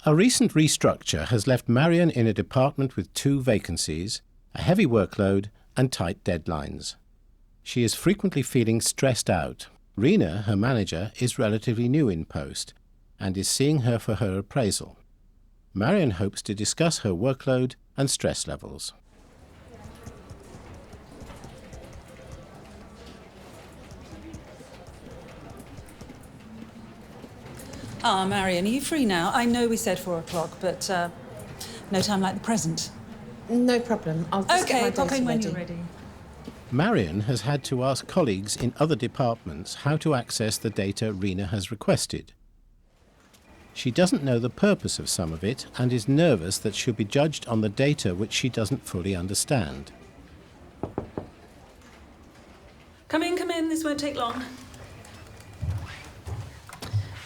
A recent restructure has left Marion in a department with 2 vacancies, a heavy workload and tight deadlines. She is frequently feeling stressed out. Reena, her manager, is relatively new in post and is seeing her for her appraisal. Marion hopes to discuss her workload and stress levels. Marion, are you free now? I know we said 4 o'clock, but no time like the present. No problem. I'll just get my pop data in when ready. you're ready. Marion has had to ask colleagues in other departments how to access the data Reena has requested. She doesn't know the purpose of some of it and is nervous that she'll be judged on the data which she doesn't fully understand. Come in, this won't take long.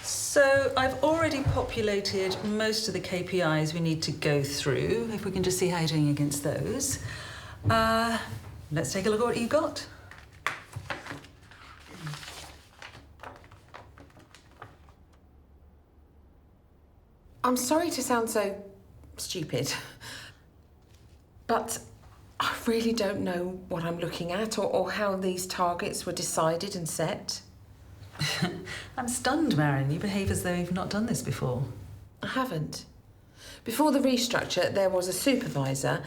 So I've already populated most of the KPIs we need to go through, if we can just see how you're doing against those. Let's take a look at what you got. I'm sorry to sound so stupid, but I really don't know what I'm looking at or how these targets were decided and set. I'm stunned, Marion. You behave as though you've not done this before. I haven't. Before the restructure, there was a supervisor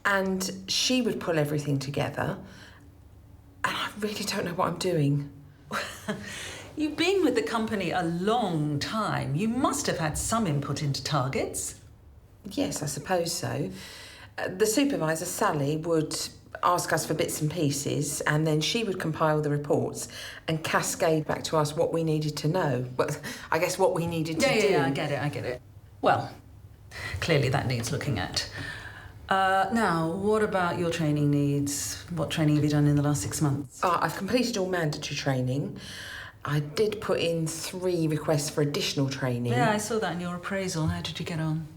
and she would pull everything together. And I really don't know what I'm doing. You've been with the company a long time. You must have had some input into targets. Yes, I suppose so. The supervisor, Sally, would ask us for bits and pieces, and then she would compile the reports and cascade back to us what we needed to know. Well, I guess what we needed to do. Yeah, I get it. Well, clearly that needs looking at. Now, what about your training needs? What training have you done in the last 6 months? I've completed all mandatory training. I did put in 3 requests for additional training. Yeah, I saw that in your appraisal. How did you get on?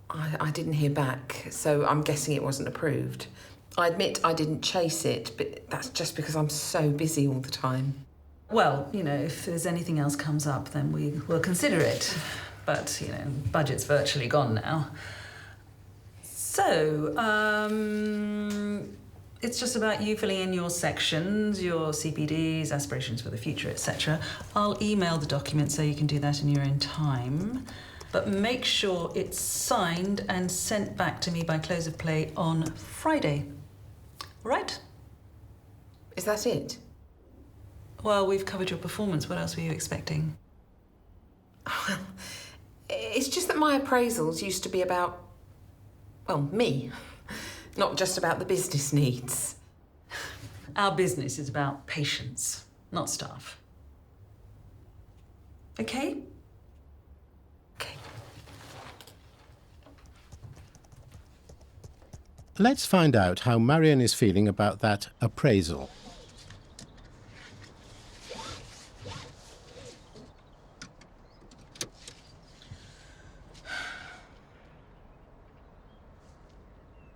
I didn't hear back, so I'm guessing it wasn't approved. I admit I didn't chase it, but that's just because I'm so busy all the time. Well, if there's anything else comes up, then we will consider it. But, budget's virtually gone now. So, it's just about you filling in your sections, your CPDs, aspirations for the future, etc. I'll email the document so you can do that in your own time. But make sure it's signed and sent back to me by close of play on Friday. All right? Is that it? Well, we've covered your performance. What else were you expecting? It's just that my appraisals used to be about, well, me, not just about the business needs. Our business is about patients, not staff. Okay? Okay. Let's find out how Marion is feeling about that appraisal.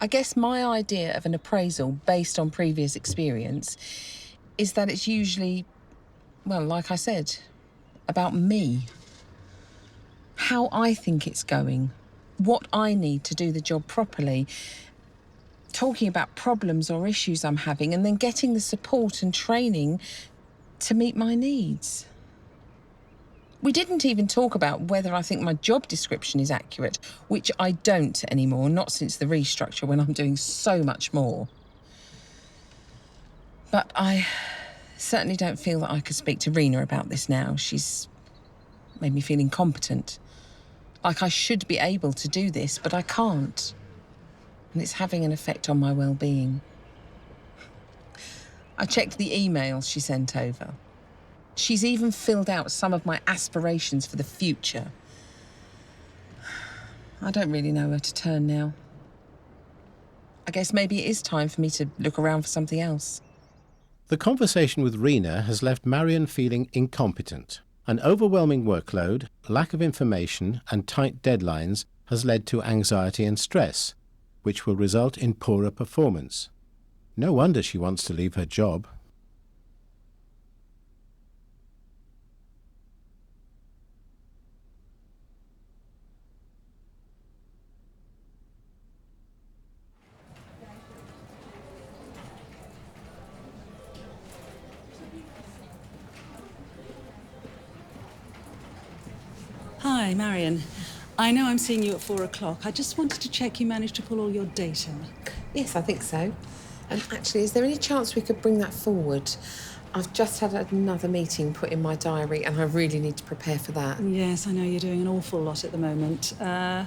I guess my idea of an appraisal based on previous experience is that it's usually, well, like I said, about me. How I think it's going, what I need to do the job properly, talking about problems or issues I'm having, and then getting the support and training to meet my needs. We didn't even talk about whether I think my job description is accurate, which I don't anymore, not since the restructure when I'm doing so much more. But I certainly don't feel that I could speak to Reena about this now. She's made me feel incompetent. Like I should be able to do this, but I can't. And it's having an effect on my well-being. I checked the emails she sent over. She's even filled out some of my aspirations for the future. I don't really know where to turn now. I guess maybe it is time for me to look around for something else. The conversation with Reena has left Marion feeling incompetent. An overwhelming workload, lack of information and tight deadlines has led to anxiety and stress, which will result in poorer performance. No wonder she wants to leave her job. Hi, Marion. I know I'm seeing you at 4 o'clock. I just wanted to check you managed to pull all your data. Yes, I think so. And actually, is there any chance we could bring that forward? I've just had another meeting put in my diary and I really need to prepare for that. Yes, I know you're doing an awful lot at the moment. I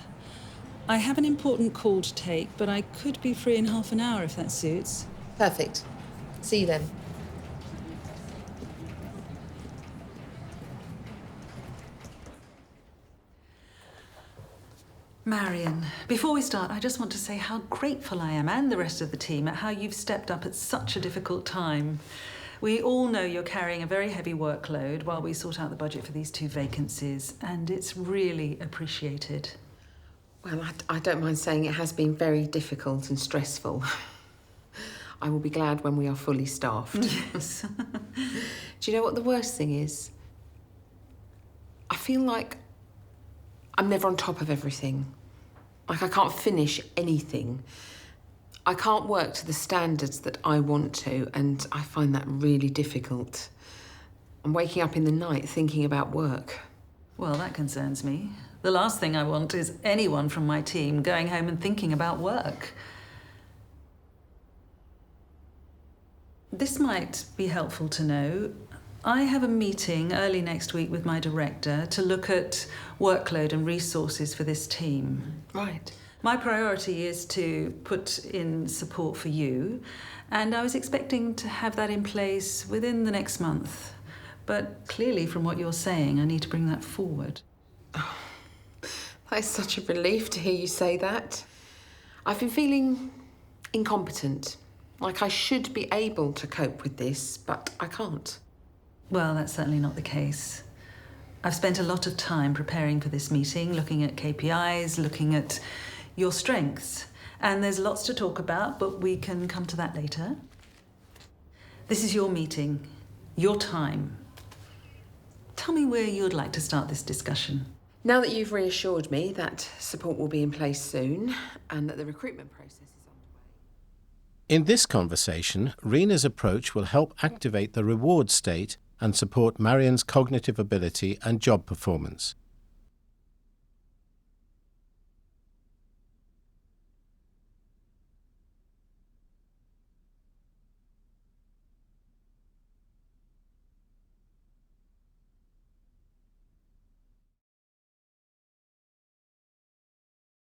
have an important call to take, but I could be free in half an hour if that suits. Perfect. See you then. Marion, before we start, I just want to say how grateful I am, and the rest of the team, at how you've stepped up at such a difficult time. We all know you're carrying a very heavy workload while we sort out the budget for these 2 vacancies, and it's really appreciated. Well, I don't mind saying it has been very difficult and stressful. I will be glad when we are fully staffed. Yes. Do you know what the worst thing is? I feel like I'm never on top of everything. Like I can't finish anything. I can't work to the standards that I want to, and I find that really difficult. I'm waking up in the night thinking about work. Well, that concerns me. The last thing I want is anyone from my team going home and thinking about work. This might be helpful to know. I have a meeting early next week with my director to look at workload and resources for this team. Right. My priority is to put in support for you, and I was expecting to have that in place within the next month. But clearly, from what you're saying, I need to bring that forward. Oh, that is such a relief to hear you say that. I've been feeling incompetent, like I should be able to cope with this, but I can't. Well, that's certainly not the case. I've spent a lot of time preparing for this meeting, looking at KPIs, looking at your strengths. And there's lots to talk about, but we can come to that later. This is your meeting, your time. Tell me where you'd like to start this discussion. Now that you've reassured me that support will be in place soon and that the recruitment process is underway. In this conversation, Reena's approach will help activate the reward state and support Marion's cognitive ability and job performance.